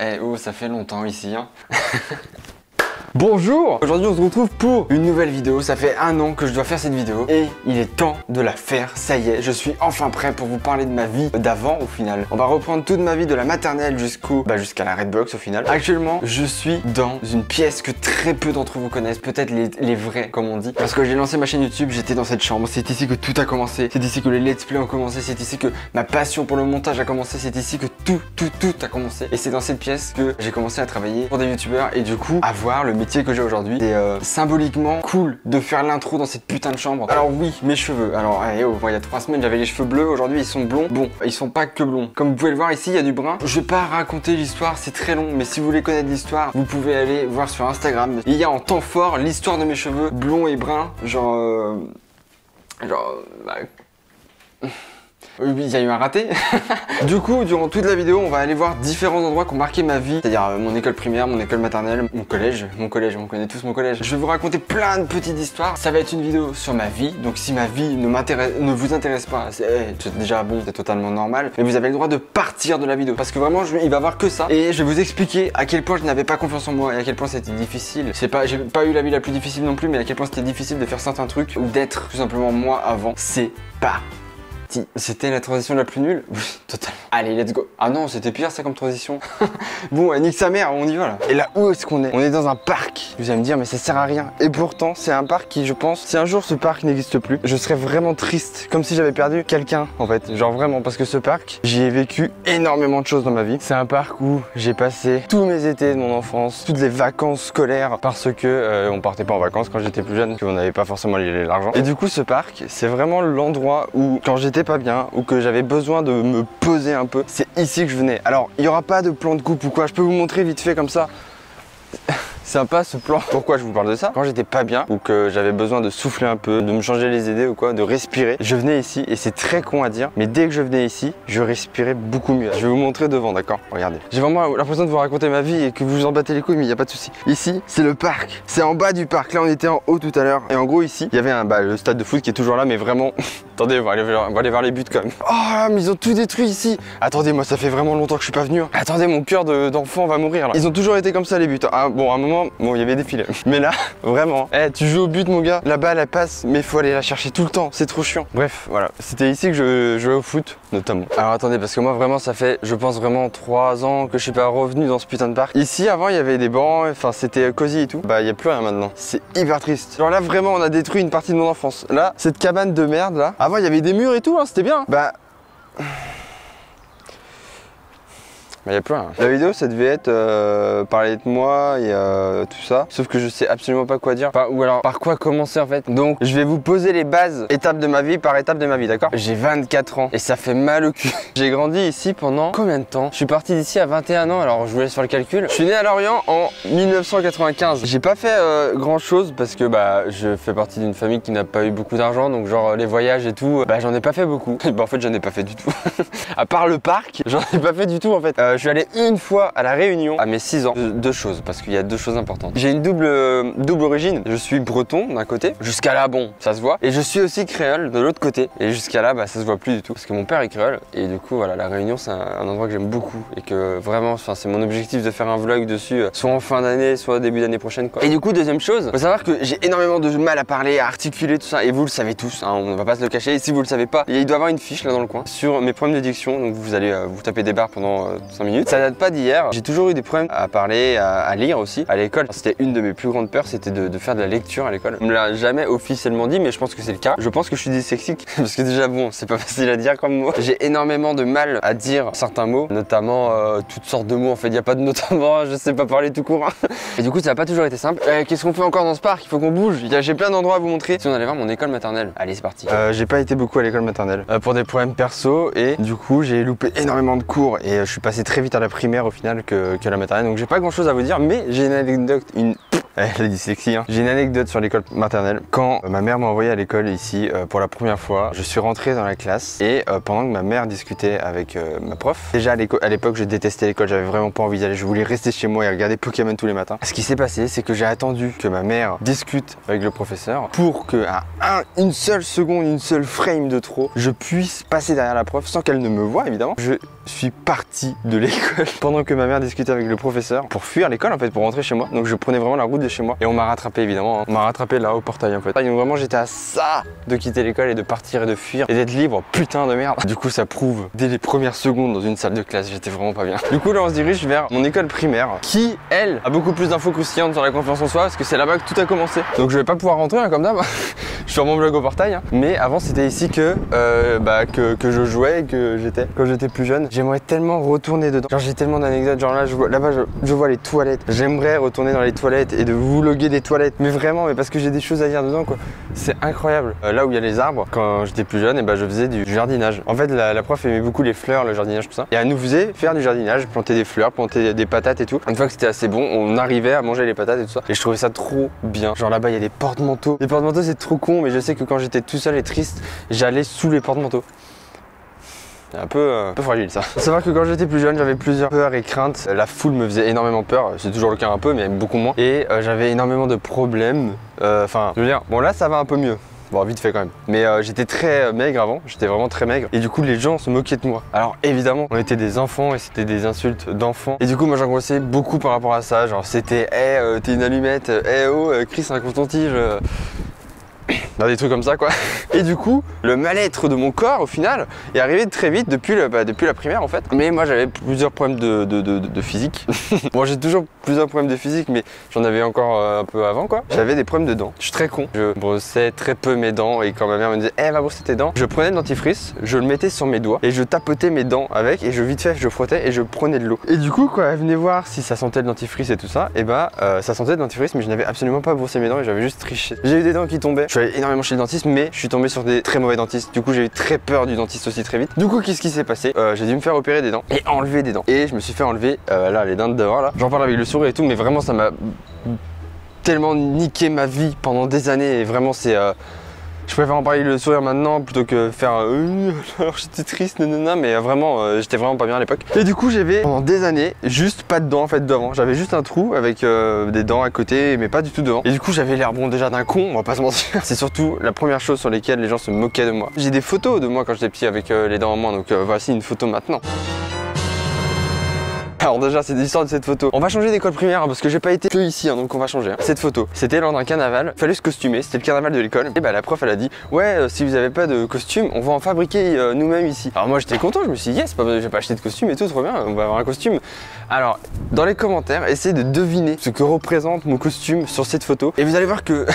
Eh oh, ça fait longtemps ici, hein. Bonjour! Aujourd'hui on se retrouve pour une nouvelle vidéo. Ça fait 1 an que je dois faire cette vidéo et il est temps de la faire. Ça y est, je suis enfin prêt pour vous parler de ma vie d'avant au final. On va reprendre toute ma vie de la maternelle jusqu'à la Redbox au final. Actuellement, je suis dans une pièce que très peu d'entre vous connaissent, peut-être les vrais comme on dit. Parce que j'ai lancé ma chaîne YouTube, j'étais dans cette chambre. C'est ici que tout a commencé. C'est ici que les let's play ont commencé. C'est ici que ma passion pour le montage a commencé. C'est ici que tout a commencé. Et c'est dans cette pièce que j'ai commencé à travailler pour des youtubeurs et du coup avoir le métier que j'ai aujourd'hui. C'est symboliquement cool de faire l'intro dans cette putain de chambre. Alors oui, mes cheveux. Alors il y a 3 semaines j'avais les cheveux bleus, aujourd'hui ils sont blonds. Bon, ils sont pas que blonds. Comme vous pouvez le voir ici, il y a du brun. Je vais pas raconter l'histoire, c'est très long, mais si vous voulez connaître l'histoire, vous pouvez aller voir sur Instagram. Il y a en temps fort l'histoire de mes cheveux blonds et bruns. Oui, il y a eu un raté. Du coup, durant toute la vidéo, on va aller voir différents endroits qui ont marqué ma vie. C'est-à-dire mon école primaire, mon école maternelle, mon collège, on connaît tous mon collège. Je vais vous raconter plein de petites histoires. Ça va être une vidéo sur ma vie. Donc si ma vie ne vous intéresse pas, c'est déjà bon, c'est totalement normal. Mais vous avez le droit de partir de la vidéo. Parce que vraiment, il va y avoir que ça. Et je vais vous expliquer à quel point je n'avais pas confiance en moi et à quel point c'était difficile. J'ai pas eu la vie la plus difficile non plus, mais à quel point c'était difficile de faire certains trucs ou d'être tout simplement moi avant. C'est pas... C'était la transition la plus nulle? Oui, totalement. Allez, let's go. Ah non, c'était pire ça comme transition. Bon, nique sa mère, on y va là. Et là, où est-ce qu'on est? On est dans un parc. Vous allez me dire, mais ça sert à rien. Et pourtant, c'est un parc qui, je pense, si un jour ce parc n'existe plus, je serais vraiment triste. Comme si j'avais perdu quelqu'un, en fait. Genre vraiment, parce que ce parc, j'y ai vécu énormément de choses dans ma vie. C'est un parc où j'ai passé tous mes étés de mon enfance, toutes les vacances scolaires, parce que on partait pas en vacances quand j'étais plus jeune, qu'on n'avait pas forcément l'argent. Et du coup, ce parc, c'est vraiment l'endroit où, quand j'étais pas bien ou que j'avais besoin de me poser un peu, c'est ici que je venais. Alors il n'y aura pas de plan de coupe ou quoi, je peux vous montrer vite fait comme ça. Sympa ce plan. Pourquoi je vous parle de ça? Quand j'étais pas bien ou que j'avais besoin de souffler un peu, de me changer les idées ou quoi, de respirer, je venais ici et c'est très con à dire, mais dès que je venais ici, je respirais beaucoup mieux. Je vais vous montrer devant, d'accord? Regardez. J'ai vraiment l'impression de vous raconter ma vie et que vous vous en battez les couilles, mais il n'y a pas de souci. Ici, c'est le parc. C'est en bas du parc. Là, on était en haut tout à l'heure. Et en gros, ici, il y avait le stade de foot qui est toujours là, mais vraiment... Attendez, on va aller voir les buts quand même. Oh, mais ils ont tout détruit ici. Attendez, moi, ça fait vraiment longtemps que je suis pas venu. Attendez, mon cœur d'enfant va mourir là. Ils ont toujours été comme ça les buts. Ah, bon, à un moment, bon, il y avait des filets. Mais là, vraiment, tu joues au but, mon gars. La balle, elle passe, mais il faut aller la chercher tout le temps. C'est trop chiant. Bref, voilà. C'était ici que je jouais au foot, notamment. Alors attendez, parce que moi, vraiment, ça fait, je pense vraiment 3 ans que je suis pas revenu dans ce putain de parc. Ici, avant, il y avait des bancs, enfin, c'était cosy et tout. Bah, il y a plus rien maintenant. C'est hyper triste. Alors là, vraiment, on a détruit une partie de mon enfance. Là, cette cabane de merde, là. Avant, il y avait des murs et tout, hein, c'était bien. Bah... Mais il n'y a plus rien. La vidéo, ça devait être parler de moi et tout ça. Sauf que je sais absolument pas quoi dire. Ou alors, par quoi commencer en fait. Donc, je vais vous poser les bases, étape de ma vie par étape de ma vie, d'accord? J'ai 24 ans et ça fait mal au cul. J'ai grandi ici pendant combien de temps? Je suis parti d'ici à 21 ans, alors je vous laisse faire le calcul. Je suis né à Lorient en 1995. J'ai pas fait grand chose parce que je fais partie d'une famille qui n'a pas eu beaucoup d'argent. Donc genre les voyages et tout, j'en ai pas fait beaucoup. En fait, j'en ai pas fait du tout. À part le parc, j'en ai pas fait du tout en fait. Je suis allé une fois à la Réunion à mes 6 ans. Deux choses, parce qu'il y a 2 choses importantes. J'ai une double origine. Je suis breton d'un côté, jusqu'à là bon, ça se voit. Et je suis aussi créole de l'autre côté. Et jusqu'à là, ça se voit plus du tout. Parce que mon père est créole. Et du coup, voilà, la Réunion, c'est un endroit que j'aime beaucoup. Et que vraiment, c'est mon objectif de faire un vlog dessus, soit en fin d'année, soit début d'année prochaine, quoi. Et du coup, deuxième chose, faut savoir que j'ai énormément de mal à parler, à articuler, tout ça. Et vous le savez tous, hein, on va pas se le cacher. Et si vous le savez pas, il doit y avoir une fiche là dans le coin sur mes problèmes de diction. Donc vous allez vous taper des barres pendant 5 minutes. Ça date pas d'hier. J'ai toujours eu des problèmes à parler, à lire aussi. À l'école, c'était une de mes plus grandes peurs, c'était de faire de la lecture à l'école. On me l'a jamais officiellement dit, mais je pense que c'est le cas. Je pense que je suis dyslexique parce que déjà bon, c'est pas facile à dire comme mot. J'ai énormément de mal à dire certains mots, notamment toutes sortes de mots. En fait, il y a pas de notamment, je sais pas parler tout court. Et du coup, ça n'a pas toujours été simple. Qu'est-ce qu'on fait encore dans ce parc? Il faut qu'on bouge. J'ai plein d'endroits à vous montrer. Si on allait voir mon école maternelle. Allez, c'est parti. J'ai pas été beaucoup à l'école maternelle pour des problèmes perso et du coup, j'ai loupé énormément de cours et je suis passé très vite à la primaire au final que la maternelle. Donc j'ai pas grand chose à vous dire, mais j'ai une anecdote, la dyslexie, hein. J'ai une anecdote sur l'école maternelle. Quand ma mère m'a envoyé à l'école ici pour la première fois, je suis rentré dans la classe et pendant que ma mère discutait avec ma prof, déjà à l'époque je détestais l'école, j'avais vraiment pas envie d'y aller, je voulais rester chez moi et regarder Pokémon tous les matins. Ce qui s'est passé, c'est que j'ai attendu que ma mère discute avec le professeur pour que à une seule seconde, une seule frame de trop, je puisse passer derrière la prof sans qu'elle ne me voie évidemment. Je je suis parti de l'école pendant que ma mère discutait avec le professeur pour fuir l'école en fait, pour rentrer chez moi. Donc je prenais vraiment la route de chez moi et on m'a rattrapé évidemment, hein. On m'a rattrapé là au portail en fait. Donc vraiment j'étais à ça de quitter l'école et de partir et de fuir et d'être libre, putain de merde. Du coup ça prouve dès les premières secondes dans une salle de classe, j'étais vraiment pas bien. Du coup là on se dirige vers mon école primaire qui elle a beaucoup plus d'infos croustillantes sur la confiance en soi parce que c'est là-bas que tout a commencé. Donc je vais pas pouvoir rentrer hein, comme d'hab. Je suis sur mon blog au portail hein. Mais avant c'était ici que je jouais, que j'étais quand j'étais plus jeune. J'aimerais tellement retourner dedans. Genre j'ai tellement d'anecdotes, genre là là-bas je vois les toilettes. J'aimerais retourner dans les toilettes et de vloguer des toilettes. Mais vraiment, mais parce que j'ai des choses à dire dedans quoi. C'est incroyable. Là où il y a les arbres, quand j'étais plus jeune, et je faisais du jardinage. En fait la prof aimait beaucoup les fleurs, le jardinage, tout ça. Et elle nous faisait faire du jardinage, planter des fleurs, planter des patates et tout. Une fois que c'était assez bon, on arrivait à manger les patates et tout ça. Et je trouvais ça trop bien. Genre là-bas il y a des porte-manteaux. Les porte-manteaux c'est trop con, mais je sais que quand j'étais tout seul et triste, j'allais sous les porte-manteaux. C'est un peu fragile ça. Faut savoir que quand j'étais plus jeune, j'avais plusieurs peurs et craintes. La foule me faisait énormément peur, c'est toujours le cas un peu, mais beaucoup moins. Et j'avais énormément de problèmes. Enfin, je veux dire, bon là ça va un peu mieux. Bon, vite fait quand même. Mais j'étais très maigre avant, j'étais vraiment très maigre. Et du coup, les gens se moquaient de moi. Alors évidemment, on était des enfants et c'était des insultes d'enfants. Et du coup, moi j'angoissais beaucoup par rapport à ça. Genre c'était, hey, t'es une allumette, hey, oh, Chris, raconte ton tige. Des trucs comme ça quoi. Et du coup le mal-être de mon corps au final est arrivé très vite depuis la primaire en fait. Mais moi j'avais plusieurs problèmes de physique. Bon j'ai toujours plusieurs problèmes de physique mais j'en avais encore un peu avant quoi. J'avais des problèmes de dents, je suis très con. Je brossais très peu mes dents et quand ma mère me disait va brosser tes dents, je prenais le dentifrice, je le mettais sur mes doigts et je tapotais mes dents avec et vite fait je frottais et je prenais de l'eau. Et du coup quoi, elle venait voir si ça sentait le dentifrice et tout ça. Et ça sentait le dentifrice mais je n'avais absolument pas brossé mes dents et j'avais juste triché. J'ai eu des dents qui tombaient. Je suis allé énormément chez le dentiste mais je suis tombé sur des très mauvais dentistes. Du coup j'ai eu très peur du dentiste aussi très vite. Du coup qu'est-ce qui s'est passé? J'ai dû me faire opérer des dents et enlever des dents. Et je me suis fait enlever là les dents de devant là. J'en parle avec le sourire et tout mais vraiment ça m'a tellement niqué ma vie pendant des années et vraiment c'est... Je préfère en parler le sourire maintenant plutôt que faire alors j'étais triste, nanana, mais vraiment j'étais vraiment pas bien à l'époque. Et du coup j'avais pendant des années juste pas de dents en fait devant. J'avais juste un trou avec des dents à côté mais pas du tout devant. Et du coup j'avais l'air bon déjà d'un con, on va pas se mentir. C'est surtout la première chose sur lesquelles les gens se moquaient de moi. J'ai des photos de moi quand j'étais petit avec les dents en moins donc voici une photo maintenant. Alors déjà c'est l'histoire de cette photo. On va changer d'école primaire hein, parce que j'ai pas été que ici hein, donc on va changer. Cette photo, c'était lors d'un carnaval, fallait se costumer, c'était le carnaval de l'école. Et la prof elle a dit ouais si vous avez pas de costume, on va en fabriquer nous-mêmes ici. Alors moi j'étais content, je me suis dit yes, j'ai pas acheté de costume et tout, trop bien, on va avoir un costume. Alors dans les commentaires, essayez de deviner ce que représente mon costume sur cette photo. Et vous allez voir que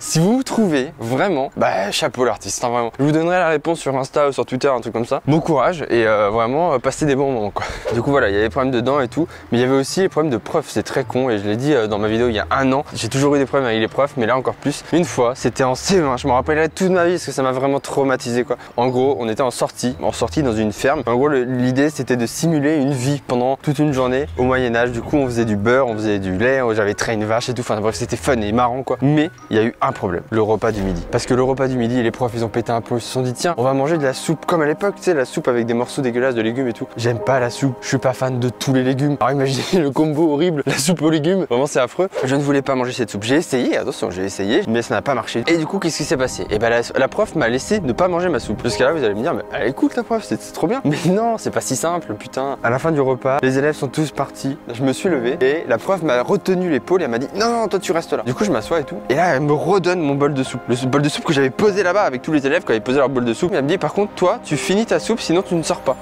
si vous vous trouvez vraiment, chapeau l'artiste, hein, vraiment. Je vous donnerai la réponse sur Insta ou sur Twitter, un truc comme ça. Bon courage et vraiment passez des bons moments quoi. Du coup voilà, il y avait des problèmes de dents et tout, mais il y avait aussi les problèmes de profs, c'est très con et je l'ai dit dans ma vidéo il y a un an. J'ai toujours eu des problèmes avec les profs, mais là encore plus. Une fois, c'était en CE1, je me rappellerai toute ma vie parce que ça m'a vraiment traumatisé quoi. En gros, on était en sortie dans une ferme. En gros, l'idée c'était de simuler une vie pendant toute une journée au Moyen-Âge. Du coup, on faisait du beurre, on faisait du lait, j'avais traîné une vache et tout. Enfin bref, c'était fun et marrant quoi. Mais il y a eu un problème, le repas du midi. Parce que le repas du midi, les profs ils ont pété un plomb, ils se sont dit tiens, on va manger de la soupe comme à l'époque, tu sais, la soupe avec des morceaux dégueulasses de légumes et tout. J'aime pas la soupe, je suis pas fan de tous les légumes. Alors imaginez le combo horrible, la soupe aux légumes, vraiment c'est affreux. Je ne voulais pas manger cette soupe, j'ai essayé, attention, j'ai essayé, mais ça n'a pas marché. Et du coup, qu'est-ce qui s'est passé? Et la prof m'a laissé ne pas manger ma soupe. Jusqu'à là, vous allez me dire, mais elle est cool ta prof, c'est trop bien. Mais non, c'est pas si simple, putain. À la fin du repas, les élèves sont tous partis, je me suis levé et la prof m'a retenu l'épaule et elle m'a dit non, toi tu restes là. Du coup, je m'assois et tout. Et là, elle me redonne mon bol de soupe. Le bol de soupe que j'avais posé là-bas avec tous les élèves quand ils posaient leur bol de soupe. Elle me dit par contre toi tu finis ta soupe sinon tu ne sors pas.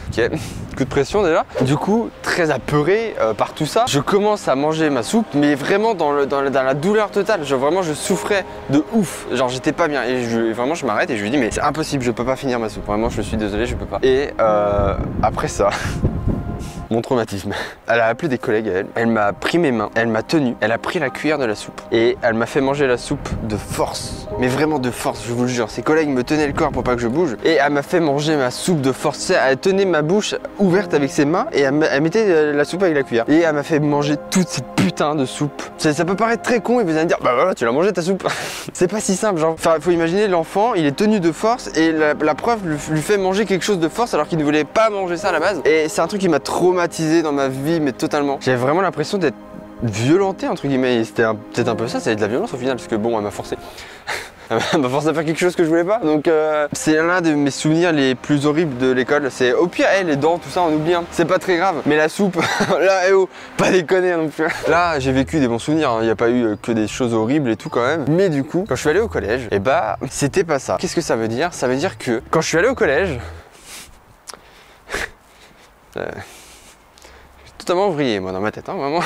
Ok, coup de pression déjà. Du coup, très apeuré par tout ça, je commence à manger ma soupe, mais vraiment dans la douleur totale. Vraiment, je souffrais de ouf. Genre, j'étais pas bien. Et vraiment, je m'arrête et je lui dis, mais c'est impossible, je peux pas finir ma soupe. Vraiment, je suis désolé, je peux pas. Et après ça. Mon traumatisme. Elle a appelé des collègues à elle, elle m'a pris mes mains, elle m'a tenu, elle a pris la cuillère de la soupe et elle m'a fait manger la soupe de force. Mais vraiment de force, je vous le jure. Ses collègues me tenaient le corps pour pas que je bouge et elle m'a fait manger ma soupe de force. Elle tenait ma bouche ouverte avec ses mains et elle mettait la soupe avec la cuillère. Et elle m'a fait manger toute cette putain de soupe. Ça peut paraître très con et vous allez me dire, bah voilà, tu l'as mangé ta soupe. C'est pas si simple, genre. Enfin, faut imaginer l'enfant, il est tenu de force et la prof lui fait manger quelque chose de force alors qu'il ne voulait pas manger ça à la base. Et c'est un truc qui m'a traumatisé dans ma vie, mais totalement. J'avais vraiment l'impression d'être violenté entre guillemets. C'était peut-être un peu ça, c'est de la violence au final, parce que bon, elle m'a forcé. m'a forcé à faire quelque chose que je voulais pas. Donc c'est l'un de mes souvenirs les plus horribles de l'école. C'est au pire, les dents, tout ça, on oublie. Hein. C'est pas très grave. Mais la soupe, là, pas déconner non plus. Là, j'ai vécu des bons souvenirs. Hein. Il n'y a pas eu que des choses horribles et tout quand même. Mais du coup, quand je suis allé au collège, et bah, c'était pas ça. Qu'est-ce que ça veut dire? Ça veut dire que quand je suis allé au collège, totalement vrillé moi dans ma tête, hein, vraiment.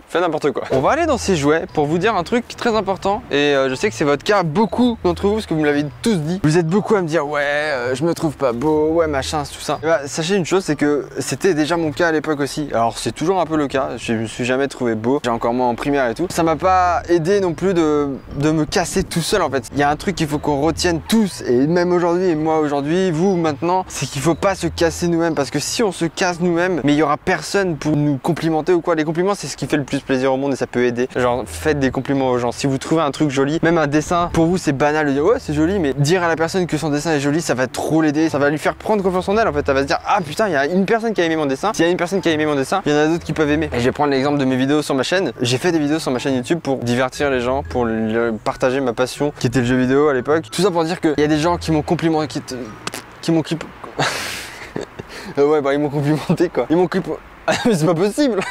Fais n'importe quoi. On va aller dans ces jouets pour vous dire un truc très important et je sais que c'est votre cas, beaucoup d'entre vous, parce que vous me l'avez tous dit. Vous êtes beaucoup à me dire ouais, je me trouve pas beau, ouais machin, tout ça. Et bah, sachez une chose, c'est que c'était déjà mon cas à l'époque aussi. Alors c'est toujours un peu le cas, je me suis jamais trouvé beau, j'ai encore moins en primaire et tout. Ça m'a pas aidé non plus de me casser tout seul en fait. Il y a un truc qu'il faut qu'on retienne tous, et même aujourd'hui, et moi aujourd'hui, vous maintenant, c'est qu'il faut pas se casser nous-mêmes, parce que si on se casse nous-mêmes, mais il y aura personne pour nous complimenter ou quoi. Les compliments, c'est ce qui fait le plus plaisir au monde et ça peut aider. Genre, faites des compliments aux gens. Si vous trouvez un truc joli, même un dessin, pour vous c'est banal de dire ouais c'est joli, mais dire à la personne que son dessin est joli, ça va trop l'aider, ça va lui faire prendre confiance en elle en fait. Elle va se dire ah putain, il y a une personne qui a aimé mon dessin. S'il y a une personne qui a aimé mon dessin, il y en a d'autres qui peuvent aimer. Et je vais prendre l'exemple de mes vidéos sur ma chaîne. J'ai fait des vidéos sur ma chaîne YouTube pour divertir les gens, pour partager ma passion qui était le jeu vidéo à l'époque. Tout ça pour dire qu'il y a des gens qui m'ont complimenté, ouais bah ils m'ont complimenté quoi. Ils m'ont mais c'est pas possible.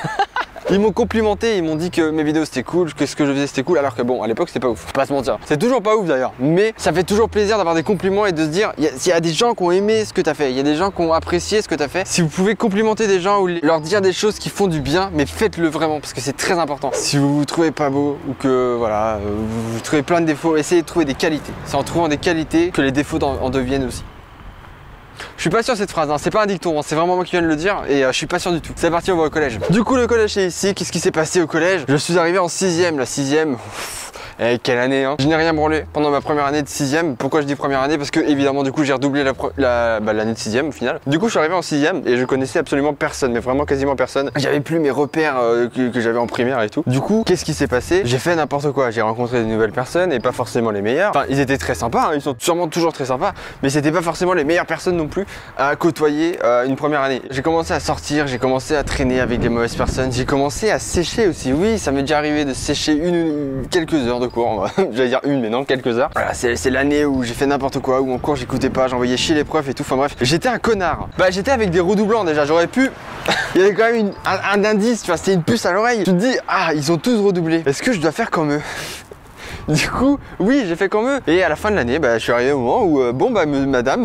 Ils m'ont complimenté, ils m'ont dit que mes vidéos c'était cool, que ce que je faisais c'était cool, alors que bon, à l'époque c'était pas ouf, faut pas se mentir. C'est toujours pas ouf d'ailleurs, mais ça fait toujours plaisir d'avoir des compliments et de se dire, il y a des gens qui ont aimé ce que t'as fait, il y a des gens qui ont apprécié ce que t'as fait. Si vous pouvez complimenter des gens ou leur dire des choses qui font du bien, mais faites-le vraiment, parce que c'est très important. Si vous vous trouvez pas beau ou que voilà, vous trouvez plein de défauts, essayez de trouver des qualités. C'est en trouvant des qualités que les défauts en deviennent aussi. Je suis pas sûr de cette phrase, hein. C'est pas un dicton, hein. C'est vraiment moi qui viens de le dire et je suis pas sûr du tout. C'est parti, on va au collège. Du coup le collège est ici, qu'est-ce qui s'est passé au collège? Je suis arrivé en 6ème, la 6ème. Eh, quelle année hein. Je n'ai rien branlé pendant ma première année de 6ème. Pourquoi je dis première année? Parce que évidemment du coup j'ai redoublé l'année de 6ème au final. Du coup je suis arrivé en 6ème et je connaissais absolument personne, mais vraiment quasiment personne. J'avais plus mes repères que j'avais en primaire et tout. Du coup qu'est-ce qui s'est passé? J'ai fait n'importe quoi, j'ai rencontré de nouvelles personnes et pas forcément les meilleures. Enfin ils étaient très sympas, hein. Ils sont sûrement toujours très sympas, mais c'était pas forcément les meilleures personnes non plus à côtoyer une première année. J'ai commencé à sortir, j'ai commencé à traîner avec des mauvaises personnes, j'ai commencé à sécher aussi. Oui, ça m'est déjà arrivé de sécher quelques heures de cours, j'allais dire une mais non, quelques heures. Voilà, c'est l'année où j'ai fait n'importe quoi, où en cours j'écoutais pas, j'envoyais chier les profs et tout, enfin bref, j'étais un connard. Bah j'étais avec des redoublants déjà, j'aurais pu... Il y avait quand même un indice, tu vois, c'était une puce à l'oreille. Tu te dis, ah ils ont tous redoublé, est-ce que je dois faire comme eux? Du coup, oui, j'ai fait comme eux. Et à la fin de l'année, bah, je suis arrivé au moment où, bon, bah, madame,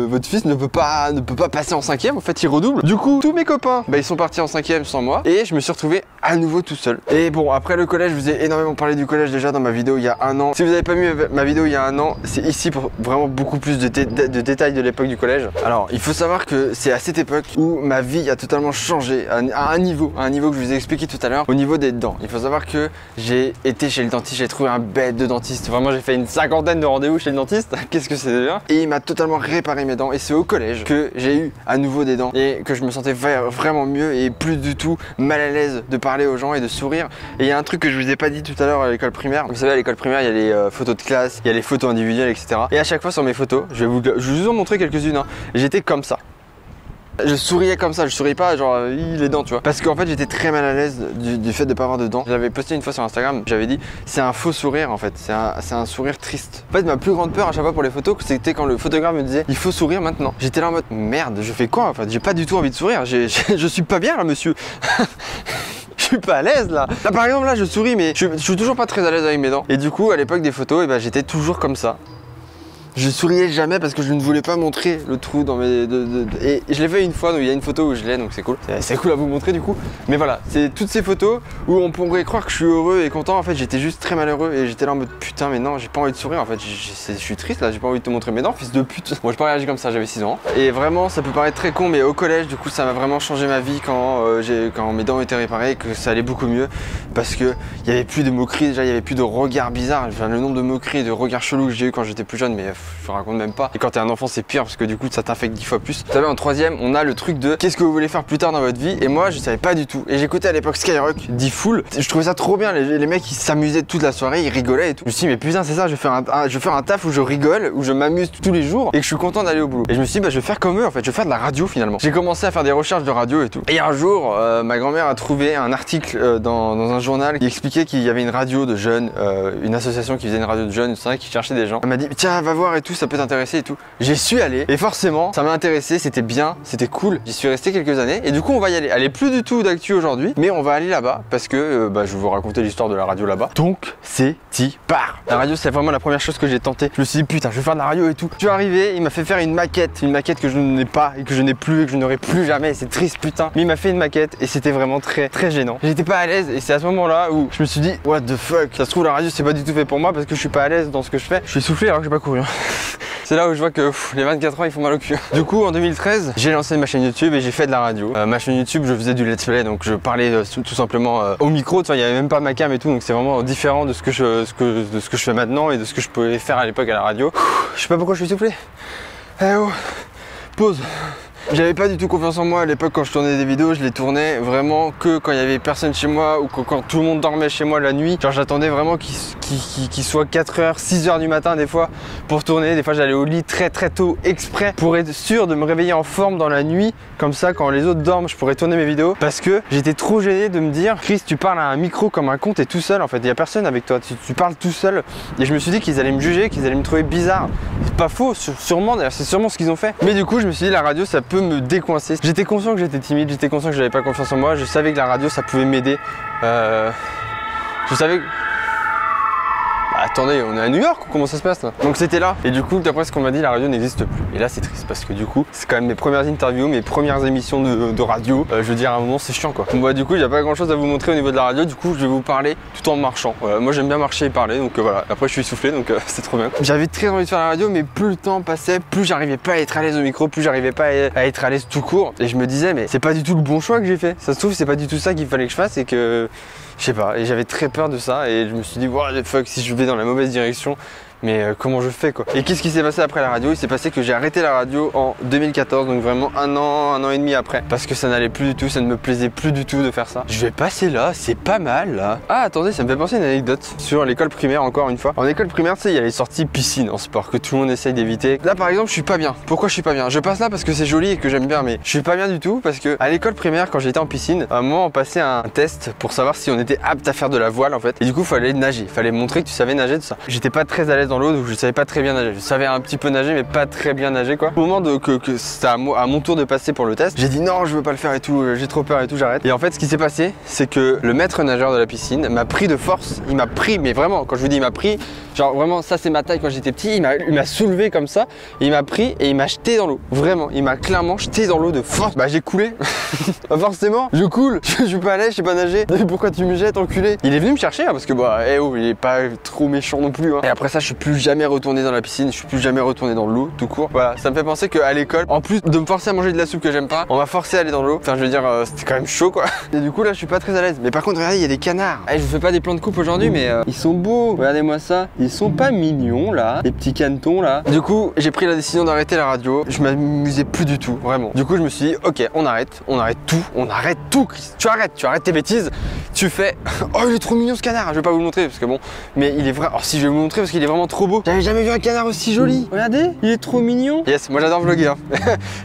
votre fils ne peut pas passer en 5ème. En fait, il redouble. Du coup, tous mes copains, bah, ils sont partis en 5ème sans moi. Et je me suis retrouvé à nouveau tout seul. Et bon, après le collège, je vous ai énormément parlé du collège déjà dans ma vidéo il y a un an. Si vous n'avez pas vu ma vidéo il y a un an, c'est ici pour vraiment beaucoup plus de détails de l'époque du collège. Alors, il faut savoir que c'est à cette époque où ma vie a totalement changé à un niveau que je vous ai expliqué tout à l'heure, au niveau des dents. Il faut savoir que j'ai été chez le dentiste, j'ai trouvé un bête de dentiste. Vraiment, j'ai fait une 50aine de rendez-vous chez le dentiste. Qu'est-ce que c'est d'ailleurs? Et il m'a totalement réparé mes dents. Et c'est au collège que j'ai eu à nouveau des dents et que je me sentais vraiment mieux et plus du tout mal à l'aise de parler aux gens et de sourire. Et il y a un truc que je vous ai pas dit tout à l'heure à l'école primaire. Vous savez, à l'école primaire, il y a les photos de classe, il y a les photos individuelles, etc. Et à chaque fois sur mes photos, je vais vous en montrer quelques-unes. Hein. J'étais comme ça. Je souriais comme ça, je souriais pas genre les dents, tu vois. Parce qu'en fait j'étais très mal à l'aise du fait de pas avoir de dents. J'avais posté une fois sur Instagram, j'avais dit c'est un faux sourire en fait, c'est un sourire triste. En fait ma plus grande peur à chaque fois pour les photos, c'était quand le photographe me disait il faut sourire maintenant. J'étais là en mode merde, je fais quoi en fait? J'ai pas du tout envie de sourire, je suis pas bien là monsieur. Je suis pas à l'aise là. Là par exemple là je souris mais je suis toujours pas très à l'aise avec mes dents. Et du coup à l'époque des photos, et ben, j'étais toujours comme ça. Je souriais jamais parce que je ne voulais pas montrer le trou dans mes... Et je l'ai fait une fois, donc il y a une photo où je l'ai, donc c'est cool. C'est cool à vous montrer du coup. Mais voilà, c'est toutes ces photos où on pourrait croire que je suis heureux et content. En fait, j'étais juste très malheureux et j'étais là en mode putain, mais non, j'ai pas envie de sourire. En fait, je suis triste là, j'ai pas envie de te montrer mes dents, fils de pute. Moi, j'ai pas réagi comme ça, j'avais 6 ans. Et vraiment, ça peut paraître très con, mais au collège, du coup, ça m'a vraiment changé ma vie quand mes dents étaient réparées, que ça allait beaucoup mieux. Parce que il y avait plus de moqueries, déjà, il y avait plus de regards bizarres. Enfin, le nombre de moqueries et de regards chelous que j'ai eu quand j'étais plus jeune, mais je raconte même pas. Et quand t'es un enfant c'est pire parce que du coup ça t'infecte 10 fois plus. Vous savez, en troisième on a le truc de qu'est-ce que vous voulez faire plus tard dans votre vie, et moi je savais pas du tout. Et j'écoutais à l'époque Skyrock, D-Fool, je trouvais ça trop bien, les mecs ils s'amusaient toute la soirée, ils rigolaient et tout. Je me suis dit mais putain c'est ça, je vais faire un taf où je rigole, où je m'amuse tous les jours et que je suis content d'aller au boulot. Et je me suis dit bah je vais faire comme eux en fait, je vais faire de la radio finalement. J'ai commencé à faire des recherches de radio et tout. Et un jour ma grand-mère a trouvé un article dans un journal qui expliquait qu'il y avait une radio de jeunes, une association qui faisait une radio de jeunes, qui cherchait des gens. Elle m'a dit tiens va voir et tout, ça peut t'intéresser et tout. J'y suis allé et forcément ça m'a intéressé, c'était bien, c'était cool. J'y suis resté quelques années et du coup on va y aller. Elle est plus du tout d'actu aujourd'hui, mais on va aller là-bas parce que je vais vous raconter l'histoire de la radio là-bas. Donc c'est y part. La radio c'est vraiment la première chose que j'ai tenté. Je me suis dit putain je vais faire de la radio et tout. Je suis arrivé, il m'a fait faire une maquette que je n'ai pas et que je n'ai plus et que je n'aurai plus jamais. C'est triste putain. Mais il m'a fait une maquette et c'était vraiment très gênant. J'étais pas à l'aise et c'est à ce moment-là où je me suis dit what the fuck. Ça se trouve la radio c'est pas du tout fait pour moi parce que je suis pas à l'aise dans ce que je fais. Je suis soufflé alors que j'ai pas couru. C'est là où je vois que les 24 ans ils font mal au cul. Du coup en 2013 j'ai lancé ma chaîne YouTube et j'ai fait de la radio. Ma chaîne YouTube je faisais du let's play, donc je parlais tout simplement au micro, il n'y avait même pas ma cam et tout, donc c'est vraiment différent de ce que je fais maintenant et de ce que je pouvais faire à l'époque à la radio. Je sais pas pourquoi je suis soufflé. Eh oh, pause. J'avais pas du tout confiance en moi à l'époque quand je tournais des vidéos, je les tournais vraiment que quand il y avait personne chez moi ou quand tout le monde dormait chez moi la nuit. Genre j'attendais vraiment qu'il soit 4h, 6h du matin des fois pour tourner. Des fois j'allais au lit très tôt exprès pour être sûr de me réveiller en forme dans la nuit. Comme ça quand les autres dorment je pourrais tourner mes vidéos. Parce que j'étais trop gêné de me dire Chris tu parles à un micro comme un con, t'es tout seul en fait, il y a personne avec toi, tu parles tout seul. Et je me suis dit qu'ils allaient me juger, qu'ils allaient me trouver bizarre. C'est pas faux, sûrement d'ailleurs, c'est sûrement ce qu'ils ont fait. Mais du coup je me suis dit la radio ça peut me décoincer. J'étais conscient que j'étais timide, j'étais conscient que j'avais pas confiance en moi, je savais que la radio ça pouvait m'aider. Je savais que... Attendez, on est à New York ou comment ça se passe là? Donc c'était là. Et du coup, d'après ce qu'on m'a dit, la radio n'existe plus. Et là, c'est triste parce que du coup, c'est quand même mes premières interviews, mes premières émissions de radio. Je veux dire, à un moment, c'est chiant quoi. Bon, du coup, il n'y a pas grand chose à vous montrer au niveau de la radio. Du coup, je vais vous parler tout en marchant. Moi, j'aime bien marcher et parler. Donc voilà. Après, je suis soufflé, donc c'est trop bien. J'avais très envie de faire la radio, mais plus le temps passait, plus j'arrivais pas à être à l'aise au micro, plus j'arrivais pas à être à l'aise tout court. Et je me disais, mais c'est pas du tout le bon choix que j'ai fait. Ça se trouve, c'est pas du tout ça qu'il fallait que je fasse et que. Je sais pas, et j'avais très peur de ça et je me suis dit what the fuck si je vais dans la mauvaise direction, mais comment je fais quoi. Et qu'est-ce qui s'est passé après la radio? Il s'est passé que j'ai arrêté la radio en 2014, donc vraiment un an et demi après, parce que ça n'allait plus du tout, ça ne me plaisait plus du tout de faire ça. Je vais passer là, c'est pas mal là. Ah attendez, ça me fait penser à une anecdote sur l'école primaire encore une fois. En école primaire, tu sais, il y a les sorties piscine en sport que tout le monde essaye d'éviter. Là par exemple, je suis pas bien. Pourquoi je suis pas bien? Je passe là parce que c'est joli et que j'aime bien, mais je suis pas bien du tout parce que à l'école primaire, quand j'étais en piscine, à un moment on passait un test pour savoir si on était apte à faire de la voile en fait. Et du coup, il fallait nager, il fallait montrer que tu savais nager, tout ça. J'étais pas très à l'aise dans l'eau, donc je savais pas très bien nager. Je savais un petit peu nager, mais pas très bien nager quoi. Au moment que c'était à mon tour de passer pour le test, j'ai dit non, je veux pas le faire et tout, j'ai trop peur et tout, j'arrête. Et en fait, ce qui s'est passé, c'est que le maître nageur de la piscine m'a pris de force. Il m'a pris, mais vraiment, quand je vous dis il m'a pris, genre vraiment, ça c'est ma taille quand j'étais petit. Il m'a soulevé comme ça, et il m'a pris et il m'a jeté dans l'eau. Vraiment, il m'a clairement jeté dans l'eau de force. Bah j'ai coulé. Forcément, je coule. Je suis pas à l'aise, je sais pas nager. Pourquoi tu me jettes, enculé? Il est venu me chercher hein, parce que bah, il est pas trop méchant non plus. Hein. Et après ça, je suis plus jamais retourné dans la piscine, je suis plus jamais retourné dans l'eau, tout court. Voilà, ça me fait penser qu'à l'école, en plus de me forcer à manger de la soupe que j'aime pas, on m'a forcé à aller dans l'eau. Enfin, je veux dire, c'était quand même chaud quoi. Et du coup, là, je suis pas très à l'aise. Mais par contre, regardez, il y a des canards. Je vous fais pas des plans de coupe aujourd'hui, mais ils sont beaux. Regardez-moi ça. Ils sont pas mignons là, les petits canetons là. Du coup, j'ai pris la décision d'arrêter la radio. Je m'amusais plus du tout, vraiment. Du coup, je me suis dit, ok, on arrête tout, Chris. Tu arrêtes tes bêtises. Tu fais, oh, il est trop mignon ce canard. Je vais pas vous le montrer parce que bon, mais il est vrai. Alors si je vais vous le montrer parce qu'il est vraiment trop beau. J'avais jamais vu un canard aussi joli. Regardez, il est trop mignon. Yes, moi j'adore vlogger. Hein.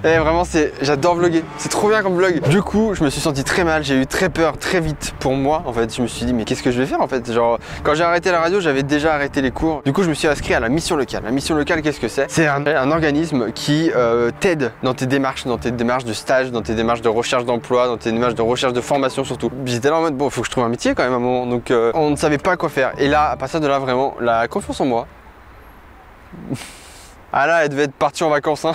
Et vraiment, j'adore vlogger. C'est trop bien comme vlog. Du coup, je me suis senti très mal. J'ai eu très peur, très vite pour moi. En fait, je me suis dit, mais qu'est-ce que je vais faire en fait? Genre, quand j'ai arrêté la radio, j'avais déjà arrêté les cours. Du coup, je me suis inscrit à la mission locale. La mission locale, qu'est-ce que c'est? C'est un organisme qui t'aide dans tes démarches de stage, dans tes démarches de recherche d'emploi, dans tes démarches de recherche de formation surtout. J'étais là en mode, bon, faut que je trouve un métier quand même à un moment. Donc, on ne savait pas quoi faire. Et là, à partir de là, vraiment, la confiance en moi. Ah là, elle devait être partie en vacances. Hein.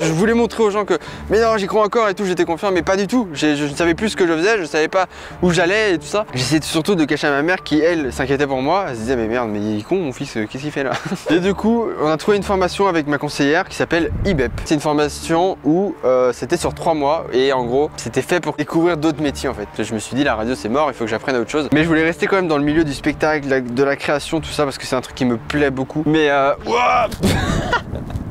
Je voulais montrer aux gens que, mais non, j'y crois encore et tout, j'étais confiant, mais pas du tout. Je ne savais plus ce que je faisais, je savais pas où j'allais et tout ça. J'essayais surtout de cacher à ma mère qui, elle, s'inquiétait pour moi. Elle se disait, mais merde, mais il est con, mon fils, qu'est-ce qu'il fait là? Et du coup, on a trouvé une formation avec ma conseillère qui s'appelle IBEP. C'est une formation où c'était sur 3 mois et en gros, c'était fait pour découvrir d'autres métiers en fait. Je me suis dit, la radio c'est mort, il faut que j'apprenne à autre chose. Mais je voulais rester quand même dans le milieu du spectacle, de la création, tout ça, parce que c'est un truc qui me plaît beaucoup. Mais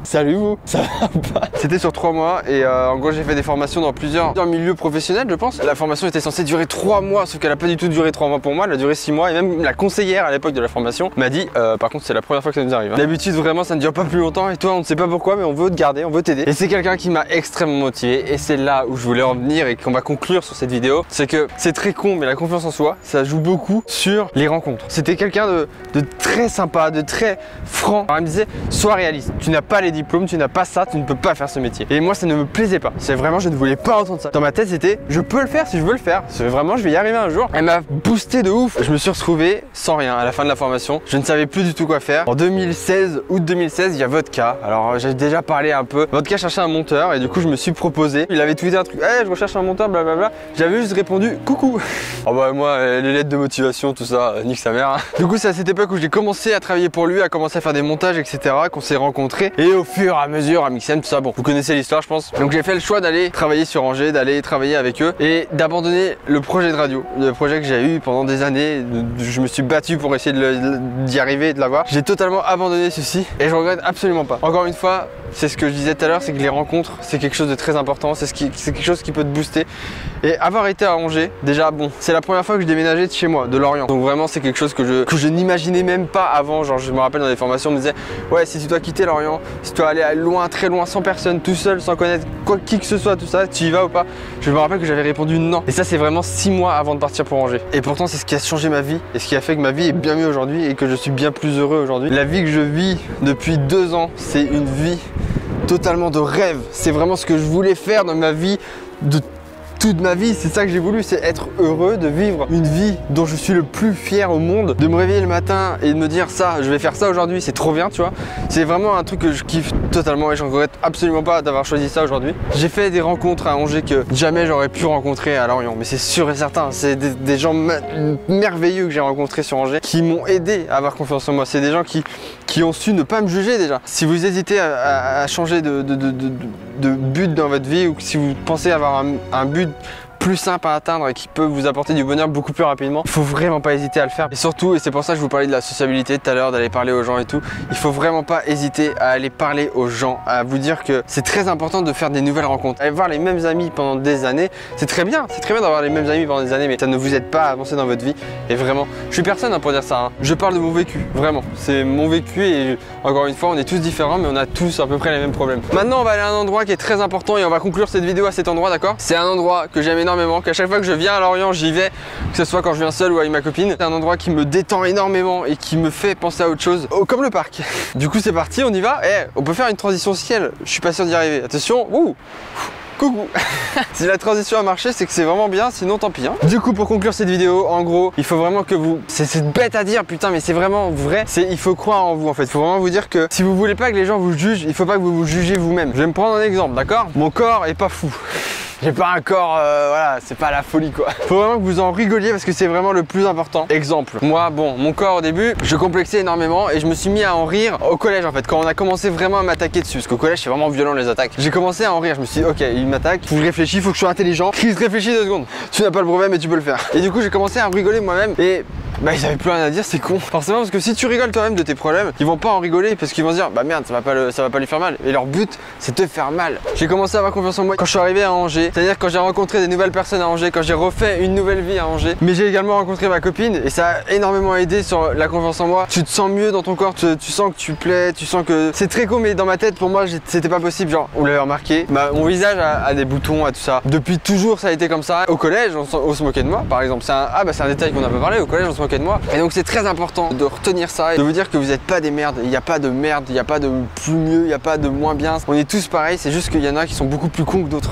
salut vous, ça va ou pas? C'était sur 3 mois et en gros j'ai fait des formations dans plusieurs milieux professionnels je pense. La formation était censée durer 3 mois sauf qu'elle a pas du tout duré 3 mois pour moi, elle a duré 6 mois et même la conseillère à l'époque de la formation m'a dit par contre c'est la première fois que ça nous arrive. D'habitude vraiment ça ne dure pas plus longtemps et toi on ne sait pas pourquoi mais on veut te garder, on veut t'aider. Et c'est quelqu'un qui m'a extrêmement motivé et c'est là où je voulais en venir et qu'on va conclure sur cette vidéo. C'est que c'est très con mais la confiance en soi ça joue beaucoup sur les rencontres. C'était quelqu'un de très sympa, de très franc. Alors, elle me disait sois réaliste, tu n'as pas les diplômes, tu n'as pas ça, tu ne peux pas faire ce métier. Et moi ça ne me plaisait pas. C'est vraiment je ne voulais pas entendre ça. Dans ma tête c'était je peux le faire si je veux le faire. C'est vraiment je vais y arriver un jour. Elle m'a boosté de ouf. Je me suis retrouvé sans rien à la fin de la formation. Je ne savais plus du tout quoi faire. En 2016, août 2016, il y a Vodka. Alors j'ai déjà parlé un peu. Vodka cherchait un monteur et du coup je me suis proposé. Il avait tweeté un truc. Hey, je recherche un monteur, blablabla. J'avais juste répondu coucou. Oh bah moi les lettres de motivation, tout ça, nique sa mère. Du coup c'est à cette époque où j'ai commencé à travailler pour lui, à commencer à faire des montages, etc. Qu'on s'est rencontrés. Et au fur et à mesure à Mixem, tout ça, bon, vous connaissez l'histoire je pense. Donc j'ai fait le choix d'aller travailler sur Angers, d'aller travailler avec eux et d'abandonner le projet de radio, le projet que j'ai eu pendant des années. Je me suis battu pour essayer d'y arriver et de l'avoir. J'ai totalement abandonné ceci et je regrette absolument pas. Encore une fois, c'est ce que je disais tout à l'heure, c'est que les rencontres c'est quelque chose de très important, c'est quelque chose qui peut te booster. Et avoir été à Angers, déjà bon, c'est la première fois que je déménageais de chez moi, de Lorient. Donc vraiment c'est quelque chose que je n'imaginais même pas avant. Genre je me rappelle dans les formations on me disait ouais si tu dois quitter Lorient, si tu dois aller loin, très loin, sans personne, tout seul, sans connaître qui que ce soit, tout ça, tu y vas ou pas? Je me rappelle que j'avais répondu non. Et ça c'est vraiment 6 mois avant de partir pour Angers. Et pourtant c'est ce qui a changé ma vie et ce qui a fait que ma vie est bien mieux aujourd'hui et que je suis bien plus heureux aujourd'hui. La vie que je vis depuis 2 ans, c'est une vie totalement de rêve. C'est vraiment ce que je voulais faire dans ma vie de toute ma vie, c'est ça que j'ai voulu, c'est être heureux, de vivre une vie dont je suis le plus fier au monde, de me réveiller le matin et de me dire ça, je vais faire ça aujourd'hui, c'est trop bien, tu vois. C'est vraiment un truc que je kiffe totalement et je regrette absolument pas d'avoir choisi ça aujourd'hui. J'ai fait des rencontres à Angers que jamais j'aurais pu rencontrer à Lorient, mais c'est sûr et certain, c'est des gens merveilleux que j'ai rencontrés sur Angers qui m'ont aidé à avoir confiance en moi. C'est des gens qui ont su ne pas me juger déjà. Si vous hésitez à changer de but dans votre vie ou si vous pensez avoir un but plus simple à atteindre et qui peut vous apporter du bonheur beaucoup plus rapidement, il faut vraiment pas hésiter à le faire. Et surtout, et c'est pour ça que je vous parlais de la sociabilité tout à l'heure, d'aller parler aux gens et tout, il faut vraiment pas hésiter à aller parler aux gens, à vous dire que c'est très important de faire des nouvelles rencontres. Aller voir les mêmes amis pendant des années, c'est très bien d'avoir les mêmes amis pendant des années, mais ça ne vous aide pas à avancer dans votre vie. Et vraiment, je suis personne pour dire ça, hein. Je parle de mon vécu, vraiment, c'est mon vécu et encore une fois, on est tous différents, mais on a tous à peu près les mêmes problèmes. Maintenant, on va aller à un endroit qui est très important et on va conclure cette vidéo à cet endroit, d'accord? C'est un endroit que j'aime énormément, qu'à chaque fois que je viens à Lorient, j'y vais, que ce soit quand je viens seul ou avec ma copine. C'est un endroit qui me détend énormément et qui me fait penser à autre chose, comme le parc. Du coup, c'est parti, on y va. Et on peut faire une transition ciel, je suis pas sûr d'y arriver. Attention, ouh. Coucou. Si la transition a marché, c'est que c'est vraiment bien, sinon tant pis, hein. Du coup, pour conclure cette vidéo, en gros, il faut vraiment que vous... C'est bête à dire, putain, mais c'est vraiment vrai. Il faut croire en vous, en fait. Il faut vraiment vous dire que si vous voulez pas que les gens vous jugent, il faut pas que vous vous jugez vous-même. Je vais me prendre un exemple, d'accord? Mon corps est pas fou. J'ai pas un corps, voilà, c'est pas la folie quoi. Faut vraiment que vous en rigoliez parce que c'est vraiment le plus important. Exemple, moi, bon, mon corps au début, je complexais énormément et je me suis mis à en rire au collège en fait, quand on a commencé vraiment à m'attaquer dessus. Parce qu'au collège, c'est vraiment violent les attaques. J'ai commencé à en rire, je me suis dit, ok, il m'attaque, faut que je réfléchisse, faut que je sois intelligent. Chris, réfléchis 2 secondes. Tu n'as pas le brevet, mais tu peux le faire. Et du coup, j'ai commencé à rigoler moi-même et bah ils avaient plus rien à dire, c'est con. Forcément parce que si tu rigoles toi-même de tes problèmes, ils vont pas en rigoler parce qu'ils vont se dire bah merde ça va pas lui faire mal. Et leur but c'est de te faire mal. J'ai commencé à avoir confiance en moi quand je suis arrivé à Angers, c'est-à-dire quand j'ai rencontré des nouvelles personnes à Angers, quand j'ai refait une nouvelle vie à Angers. Mais j'ai également rencontré ma copine et ça a énormément aidé sur la confiance en moi. Tu te sens mieux dans ton corps, tu sens que tu plais, tu sens que c'est très con mais dans ma tête pour moi c'était pas possible. Genre on l'avait remarqué, mon visage a des boutons, a tout ça. Depuis toujours ça a été comme ça. Au collège on se moquait de moi par exemple. C'est un détail qu'on n'a pas parlé. Au collège on se moquait moquer de moi. Et donc c'est très important de retenir ça et de vous dire que vous n'êtes pas des merdes. Il n'y a pas de merde, il n'y a pas de plus mieux, il n'y a pas de moins bien. On est tous pareils, c'est juste qu'il y en a qui sont beaucoup plus cons que d'autres.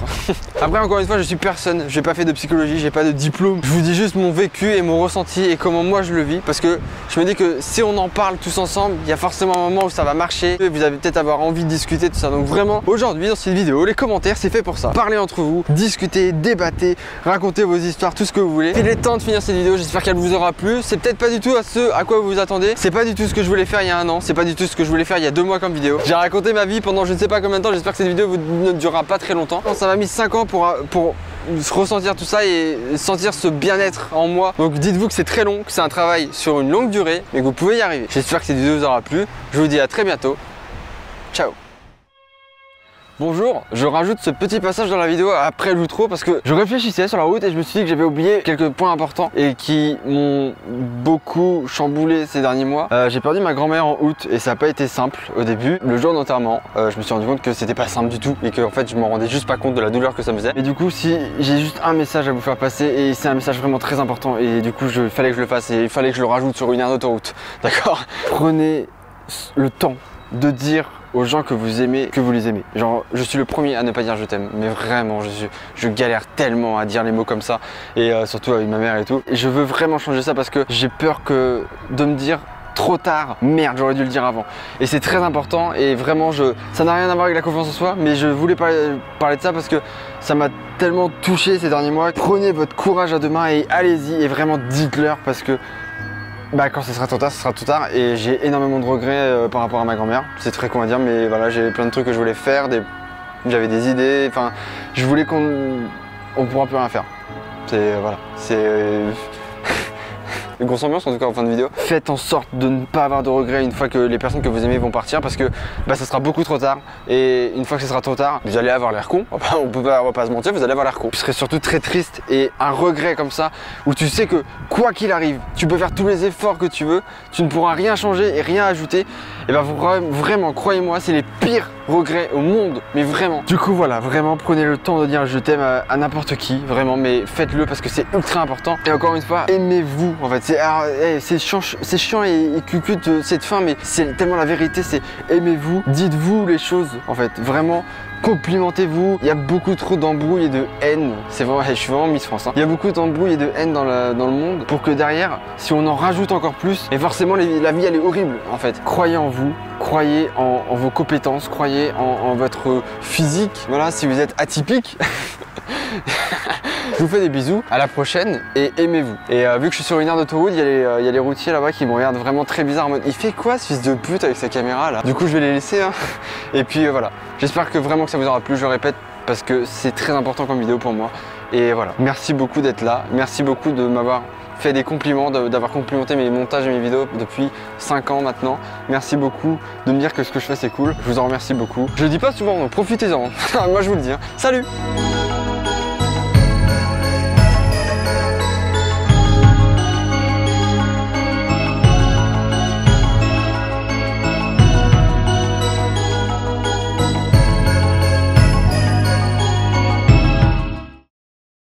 Après, encore une fois, je suis personne, j'ai pas fait de psychologie, j'ai pas de diplôme. Je vous dis juste mon vécu et mon ressenti et comment moi je le vis, parce que je me dis que si on en parle tous ensemble, il y a forcément un moment où ça va marcher et vous allez peut-être avoir envie de discuter tout ça. Donc vraiment, aujourd'hui dans cette vidéo, les commentaires c'est fait pour ça. Parlez entre vous, discutez, débattez, racontez vos histoires, tout ce que vous voulez. Il est temps de finir cette vidéo, j'espère qu'elle vous aura plu. C'est peut-être pas du tout à quoi vous vous attendez. C'est pas du tout ce que je voulais faire il y a un an, c'est pas du tout ce que je voulais faire il y a 2 mois comme vidéo. J'ai raconté ma vie pendant je ne sais pas combien de temps, j'espère que cette vidéo ne durera pas très longtemps. Ça m'a mis 5 ans pour ressentir tout ça et sentir ce bien-être en moi. Donc dites-vous que c'est très long, que c'est un travail sur une longue durée, mais que vous pouvez y arriver. J'espère que cette vidéo vous aura plu. Je vous dis à très bientôt. Ciao. Bonjour, je rajoute ce petit passage dans la vidéo après l'outro parce que je réfléchissais sur la route et je me suis dit que j'avais oublié quelques points importants et qui m'ont beaucoup chamboulé ces derniers mois. J'ai perdu ma grand-mère en août et ça n'a pas été simple au début. Le jour d'enterrement, je me suis rendu compte que c'était pas simple du tout et que en fait je me rendais juste pas compte de la douleur que ça me faisait. Et du coup, si j'ai juste un message à vous faire passer et c'est un message vraiment très important et du coup il fallait que je le fasse et il fallait que je le rajoute sur une aire d'autoroute. D'accord? Prenez le temps de dire aux gens que vous aimez, que vous les aimez. Genre, je suis le premier à ne pas dire je t'aime, mais vraiment, je galère tellement à dire les mots comme ça, et surtout avec ma mère et tout. Et je veux vraiment changer ça parce que j'ai peur de me dire trop tard, merde, j'aurais dû le dire avant. Et c'est très important, et vraiment, ça n'a rien à voir avec la confiance en soi, mais je voulais parler de ça parce que ça m'a tellement touché ces derniers mois. Prenez votre courage à deux mains et allez-y, et vraiment dites-leur parce que quand ce sera trop tard, ce sera trop tard et j'ai énormément de regrets par rapport à ma grand-mère. C'est très con à dire, mais voilà, j'ai plein de trucs que je voulais faire, j'avais des idées, enfin, je voulais qu'on pourra plus rien faire. C'est voilà, c'est une grosse ambiance en tout cas en fin de vidéo. Faites en sorte de ne pas avoir de regrets une fois que les personnes que vous aimez vont partir parce que ça sera beaucoup trop tard et une fois que ce sera trop tard, vous allez avoir l'air con. On va pas se mentir, vous allez avoir l'air con. Vous serez surtout très triste et un regret comme ça où tu sais que quoi qu'il arrive, tu peux faire tous les efforts que tu veux, tu ne pourras rien changer et rien ajouter. Et vraiment, croyez-moi, c'est les pires regrets au monde, mais vraiment. Du coup voilà, vraiment prenez le temps de dire je t'aime à n'importe qui, vraiment, mais faites-le parce que c'est ultra important. Et encore une fois, aimez-vous en fait. C'est chiant et cucu cette fin, mais c'est tellement la vérité, c'est aimez-vous, dites-vous les choses en fait, vraiment. Complimentez-vous, il y a beaucoup trop d'embrouilles et de haine, c'est vraiment, je suis vraiment Miss France, hein. Il y a beaucoup d'embrouilles et de haine dans le monde pour que derrière, si on en rajoute encore plus, et forcément la vie elle est horrible en fait. Croyez en vous, croyez en vos compétences, croyez en votre physique, voilà, si vous êtes atypique. Je vous fais des bisous, à la prochaine et aimez-vous. Et vu que je suis sur une aire d'autoroute, il y a les routiers là-bas qui me regardent vraiment très bizarre en mode il fait quoi ce fils de pute avec sa caméra là? Du coup je vais les laisser hein. Et puis voilà, j'espère que vraiment que ça vous aura plu, je répète, parce que c'est très important comme vidéo pour moi. Et voilà, merci beaucoup d'être là, merci beaucoup de m'avoir fait des compliments, d'avoir complimenté mes montages et mes vidéos depuis 5 ans maintenant. Merci beaucoup de me dire que ce que je fais c'est cool, je vous en remercie beaucoup. Je le dis pas souvent, donc profitez-en, moi je vous le dis hein. Salut!